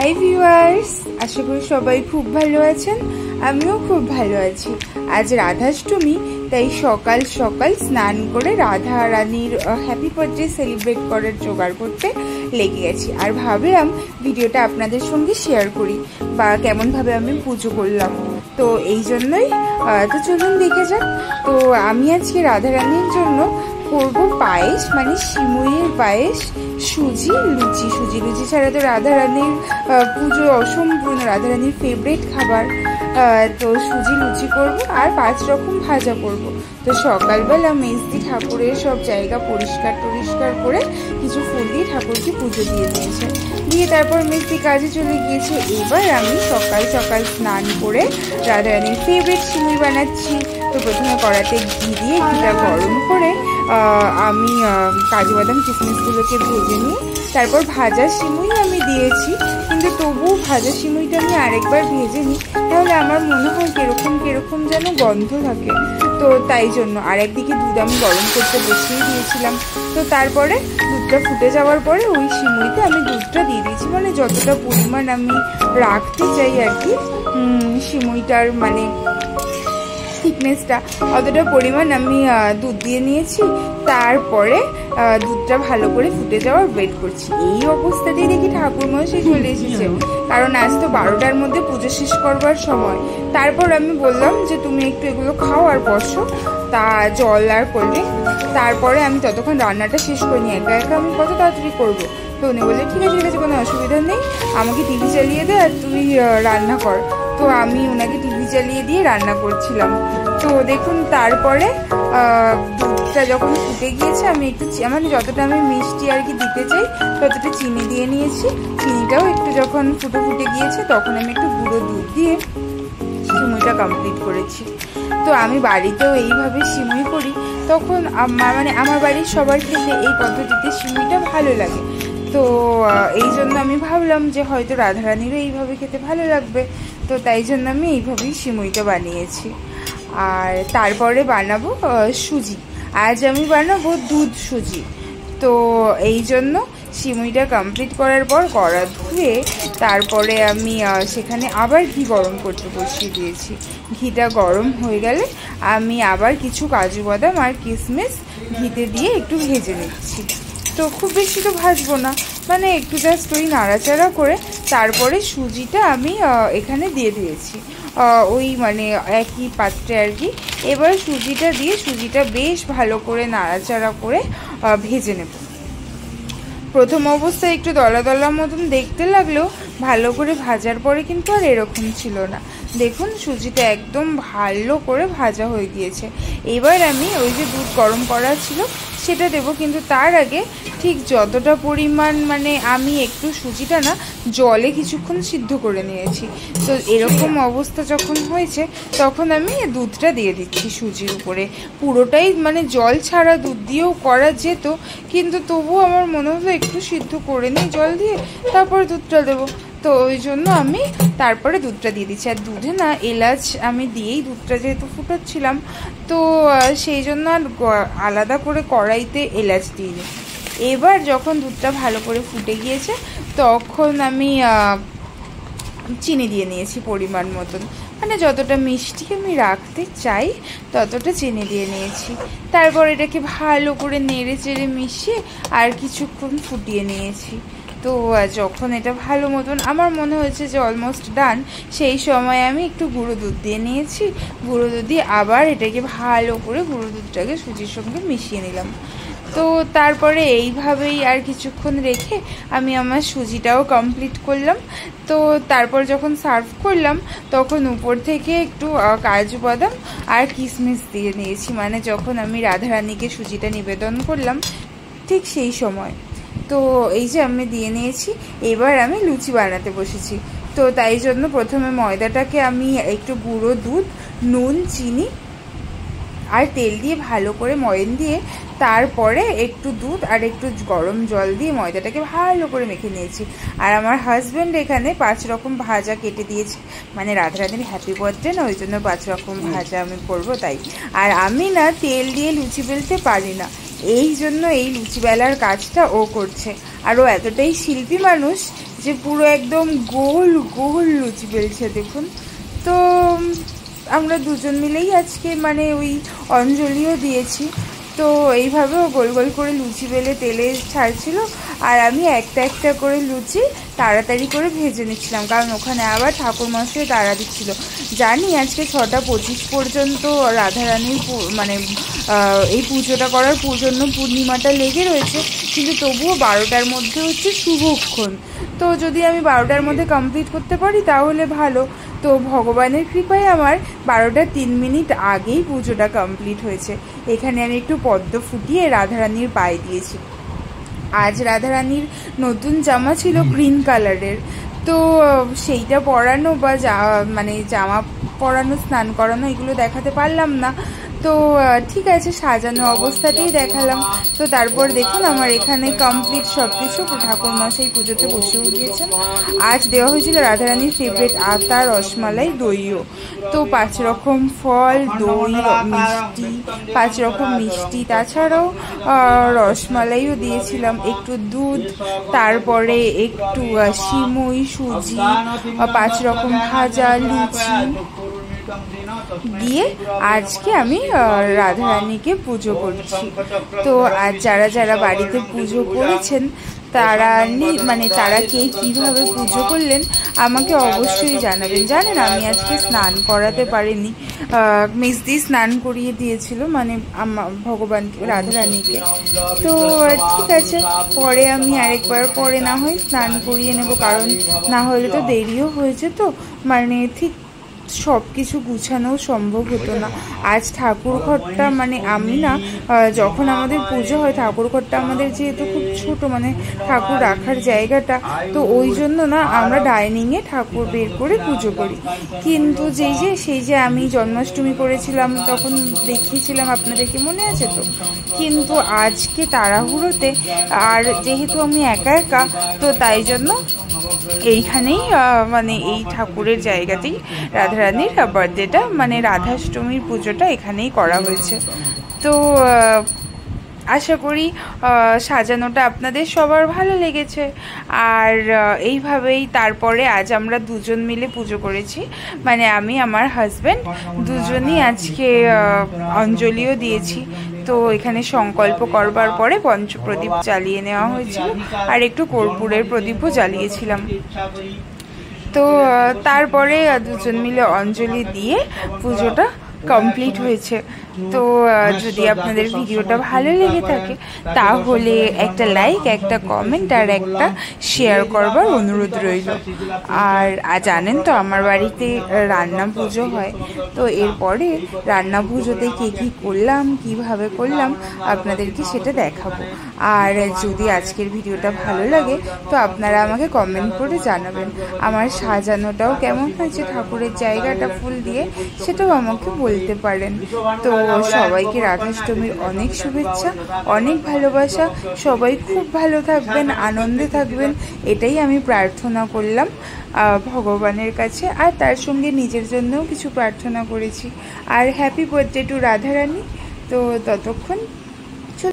Hi viewers, আশা করি সবাই খুব ভালো আছেন। আমিও খুব ভালো আছি। আজ রাধাষ্টমী, তাই সকাল সকাল স্নান করে রাধা রানীর হ্যাপি বার্থডে সেলিব্রেট করার জোগাড় করতে লেগে গেছি। আর ভাবলাম ভিডিওটা আপনাদের সঙ্গে শেয়ার করি বা কেমনভাবে আমি পুজো করলাম। তো এই জন্যই তো চলুন দেখে যাক। তো আমি আজকে রাধা রানীর জন্য করব পায়েস, মানে সিমুইয়ের পায়েস, সুজি লুচি ছাড়া তো রাধা রানীর পুজো অসম্পূর্ণ। রাধা রানীর ফেভারিট খাবার। তো সুজি লুচি করব আর 5 রকম ভাজা করব। তো সকালবেলা মেজদি ঠাকুরের সব জায়গা পরিষ্কার করে কিছু ফুল দিয়ে ঠাকুরকে পুজো দিয়ে দিয়েছে। দিয়ে তারপর মেজদি কাজে চলে গিয়েছে। এবার আমি সকাল সকাল স্নান করে রাধা রানীর ফেভারিট সিমুই বানাচ্ছি। তো প্রথমে কড়াতে ঘি দিয়ে ঘিটা গরম করে আমি কাজু বাদাম কিশমিশগুলোকে ভেজে নিয়ে তারপর ভাজা সিমুই আমি দিয়েছি। কিন্তু তবুও ভাজা সিমুইটা আমি আরেকবার ভেজে নিই, তাহলে আমার মনে হয় কিরকম যেন গন্ধ থাকে। তো তাই জন্য আরেকদিকে দুধ আমি গরম করতে বসিয়ে দিয়েছিলাম। তো তারপরে দুধটা ফুটে যাওয়ার পরে ওই সিমুইতে আমি দুধটা দিয়ে দিয়েছি, মানে যতটা পরিমাণ আমি রাখতে চাই আর কি সিমুইটার মানে থিকনেসটা, অতটা পরিমাণ আমি দুধ দিয়ে নিয়েছি। তারপরে দুধটা ভালো করে ফুটে যাওয়ার ওয়েট করছি। এই অবস্থাতেই দেখি ঠাকুরমশাই চলে এসেছে, কারণ আজ তো 12টার মধ্যে পুজো শেষ করবার সময়। তারপর আমি বললাম যে তুমি একটু এগুলো খাও আর বসো, তা জল আর করলে। তারপরে আমি ততক্ষণ রান্নাটা শেষ করিনি, একা একা আমি কত তাড়াতাড়ি করবো। তো উনি বললেন ঠিক আছে কোনো অসুবিধা নেই, আমাকে টিভি চালিয়ে দে আর তুই রান্না কর। তো আমি ওনাকে টিভি চালিয়ে দিয়ে রান্না করছিলাম। তো দেখুন তারপরে দুধটা যখন ফুটে গিয়েছে আমি একটু মানে যতটা আমি মিষ্টি আর কি দিতে চাই ততটা চিনি দিয়ে নিয়েছি। চিনিটাও একটু যখন ফুটে গিয়েছে তখন আমি একটু গুঁড়ো দুধ দিয়ে সিমুইটা কমপ্লিট করেছি। তো আমি বাড়িতেও এইভাবে সিমুই করি, তখন মানে আমার বাড়ির সবার খেতে এই পদ্ধতিতে সিমুইটা ভালো লাগে। তো এই জন্য আমি ভাবলাম যে হয়তো রাধারানীরও এইভাবে খেতে ভালো লাগবে। তো তাই জন্য আমি এইভাবেই সিমুইটা বানিয়েছি। আর তারপরে বানাবো সুজি। আজ আমি বানাবো দুধ সুজি। তো এই জন্য সিমুইটা কমপ্লিট করার পর কড়া ধুয়ে তারপরে আমি সেখানে আবার ঘি গরম করতে বসিয়ে দিয়েছি। ঘিটা গরম হয়ে গেলে আমি আবার কিছু কাজু বাদাম আর কিশমিশ ঘিতে দিয়ে একটু ভেজে নিচ্ছি। তো খুব বেশি তো ভাজবো না, মানে একটু জাস্ট ওই নাড়াচাড়া করে তারপরে সুজিটা আমি এখানে দিয়ে দিয়েছি ওই মানে একই পাত্রে আর কি। এবার সুজিটা দিয়ে সুজিটা বেশ ভালো করে নাড়াচাড়া করে ভেজে নেব। প্রথম অবস্থায় একটু দলা দলা মতন দেখতে লাগলেও ভালো করে ভাজার পরে কিন্তু আর এরকম ছিল না। দেখুন সুজিটা একদম ভালো করে ভাজা হয়ে গিয়েছে। এবার আমি ওই যে দুধ গরম করা ছিল সেটা দেব, কিন্তু তার আগে ঠিক যতটা পরিমাণ মানে আমি একটু সুজিটা না জলে কিছুক্ষণ সিদ্ধ করে নিয়েছি। তো এরকম অবস্থা যখন হয়েছে তখন আমি দুধটা দিয়ে দিচ্ছি সুজির উপরে। পুরোটাই মানে জল ছাড়া দুধ দিয়েও করা যেত, কিন্তু তবুও আমার মনে হলো একটু সিদ্ধ করে নিই জল দিয়ে, তারপর দুধটা দেবো। তো ওই জন্য আমি তারপরে দুধটা দিয়ে দিচ্ছি। আর দুধে না এলাচ আমি দিয়েই দুধটা যেহেতু ফুটাচ্ছিলাম, তো সেই জন্য আর আলাদা করে কড়াইতে এলাচ দিইনি। এবার যখন দুধটা ভালো করে ফুটে গিয়েছে তখন আমি চিনি দিয়ে নিয়েছি পরিমাণ মতন, মানে যতটা মিষ্টি আমি রাখতে চাই ততটা চিনি দিয়ে নিয়েছি। তারপর এটাকে ভালো করে নেড়ে চেড়ে মিশিয়ে আর কিছুক্ষণ ফুটিয়ে নিয়েছি। তো যখন এটা ভালো মতন আমার মনে হয়েছে যে অলমোস্ট ডান, সেই সময় আমি একটু গুঁড়ো দুধ দিয়ে নিয়েছি। গুঁড়ো দুধ দিয়ে আবার এটাকে ভালো করে গুঁড়ো দুধটাকে সুজির সঙ্গে মিশিয়ে নিলাম। তো তারপরে এইভাবেই আর কিছুক্ষণ রেখে আমি আমার সুজিটাও কমপ্লিট করলাম। তো তারপর যখন সার্ভ করলাম তখন উপর থেকে একটু কাজু বাদাম আর কিশমিশ দিয়ে নিয়েছি, মানে যখন আমি রাধারানীকে সুজিটা নিবেদন করলাম ঠিক সেই সময়। তো এই যে আমি দিয়ে নিয়েছি। এবার আমি লুচি বানাতে বসেছি। তো তাই জন্য প্রথমে ময়দাটাকে আমি একটু গুঁড়ো দুধ, নুন, চিনি আর তেল দিয়ে ভালো করে ময়ন দিয়ে তারপরে একটু দুধ আর একটু গরম জল দিয়ে ময়দাটাকে ভালো করে মেখে নিয়েছি। আর আমার হাজব্যান্ড এখানে 5 রকম ভাজা কেটে দিয়েছে, মানে রাধারানীর হ্যাপি বার্থডে না, ওই জন্য 5 রকম ভাজা আমি করবো তাই। আর আমি না তেল দিয়ে লুচি বেলতে পারি না, এই জন্য এই লুচি বেলার কাজটা ও করছে। আর ও এতটাই শিল্পী মানুষ যে পুরো একদম গোল গোল লুচি বেলছে দেখুন। তো আমরা দুজন মিলেই আজকে মানে ওই অঞ্জলিও দিয়েছি। তো এইভাবেও গোল গোল করে লুচি বেলে তেলে ছাড়ছিল, আর আমি একটা একটা করে লুচি তাড়াতাড়ি করে ভেজে নিচ্ছিলাম, কারণ ওখানে আবার ঠাকুরমশাই তাড়া দিচ্ছিল। জানি আজকে 6:25 পর্যন্ত রাধারানীর মানে এই পুজোটা করার জন্য পূর্ণিমাটা লেগে রয়েছে, কিন্তু তবুও 12টার মধ্যে হচ্ছে শুভক্ষণ। তো যদি আমি 12টার মধ্যে কমপ্লিট করতে পারি তাহলে ভালো। তো ভগবানের কৃপায় আমার 12টা 3 মিনিট আগেই পুজোটা কমপ্লিট হয়েছে। এখানে আমি একটু পদ্ম ফুটিয়ে রাধারানীর পায়ে দিয়েছি। আজ রাধারানীর নতুন জামা ছিল গ্রিন কালারের, তো সেইটা পরানো বা মানে জামা পরানো, স্নান করানো এগুলো দেখাতে পারলাম না। তো ঠিক আছে, সাজানো অবস্থাতেই দেখালাম। তো তারপর দেখুন আমার এখানে কমপ্লিট সব কিছু। ঠাকুরমশাই পুজোতে বসেও গিয়েছেন। আজ দেওয়া হয়েছিল রাধারানীর ফেভারিট আতা, রসমালাই, দইও। তো 5 রকম ফল, দই, মিষ্টি, 5 রকম মিষ্টি, তাছাড়াও রসমালাইও দিয়েছিলাম, একটু দুধ, তারপরে একটু সিমুই, সুজি, 5 রকম ভাজা, লুচি দিয়ে আজকে আমি রাধারানীকে পুজো করছি। তো আজ যারা যারা বাড়িতে পুজো করেছেন তারা মানে তারা কে কীভাবে পুজো করলেন আমাকে অবশ্যই জানাবেন। জানেন আমি আজকে স্নান করাতে পারিনি, মেজদি স্নান করিয়ে দিয়েছিল মানে ভগবানকে, রাধারানীকে। তো ঠিক আছে, পরে আমি আরেকবার পরে না হয় স্নান করিয়ে নেব, কারণ না হলে তো দেরিও হয়েছে। তো মানে ঠিক সব কিছু গুছানো সম্ভব হতো না। আজ ঠাকুর ঘরটা মানে আমি না, যখন আমাদের পুজো হয় ঠাকুর ঘরটা আমাদের যেহেতু খুব ছোট, মানে ঠাকুর রাখার জায়গাটা, তো ওই জন্য না আমরা ডাইনিংয়ে ঠাকুর বের করে পুজো করি। কিন্তু সেই যে আমি জন্মাষ্টমী করেছিলাম তখন দেখিয়েছিলাম আপনাদেরকে, মনে আছে তো? কিন্তু আজকে তাড়াহুড়োতে, আর যেহেতু আমি একা একা, তো তাই জন্য এইখানেই মানে এই ঠাকুরের জায়গাতেই রাধারানীর বার্থডেটা মানে রাধাষ্টমীর পুজোটা এখানেই করা হয়েছে। তো আশা করি সাজানোটা আপনাদের সবার ভালো লেগেছে। আর এইভাবেই তারপরে আজ আমরা দুজন মিলে পুজো করেছি, মানে আমি আমার হাজব্যান্ড দুজনই আজকে অঞ্জলিও দিয়েছি। তো এখানে সংকল্প করবার পরে পঞ্চপ্রদীপ জ্বালিয়ে নেওয়া হয়েছিল, আর একটু কর্পূরের প্রদীপও জ্বালিয়েছিলাম। তো তারপরে দুজন মিলে অঞ্জলি দিয়ে পুজোটা কমপ্লিট হয়েছে। তো যদি আপনাদের ভিডিওটা ভালো লেগে থাকে তাহলে একটা লাইক, একটা কমেন্ট আর একটা শেয়ার করবার অনুরোধ রইল। আর জানেন তো আমার বাড়িতে রান্না পুজো হয়, তো এরপরে রান্না পুজোতে কে কী করলাম, কিভাবে করলাম আপনাদেরকে সেটা দেখাবো। আর যদি আজকের ভিডিওটা ভালো লাগে তো আপনারা আমাকে কমেন্ট করে জানাবেন। আমার সাজানোটাও কেমন হয়েছে, ঠাকুরের জায়গাটা ফুল দিয়ে, সেটাও আমাকে বলতে পারেন। তো সবাইকে রাধাষ্টমীর অনেক শুভেচ্ছা, অনেক ভালোবাসা। সবাই খুব ভালো থাকবেন, আনন্দে থাকবেন, এটাই আমি প্রার্থনা করলাম ভগবানের কাছে। আর তার সঙ্গে নিজের জন্যও কিছু প্রার্থনা করেছি। আর হ্যাপি বার্থডে টু রাধারানী। তো ততক্ষণ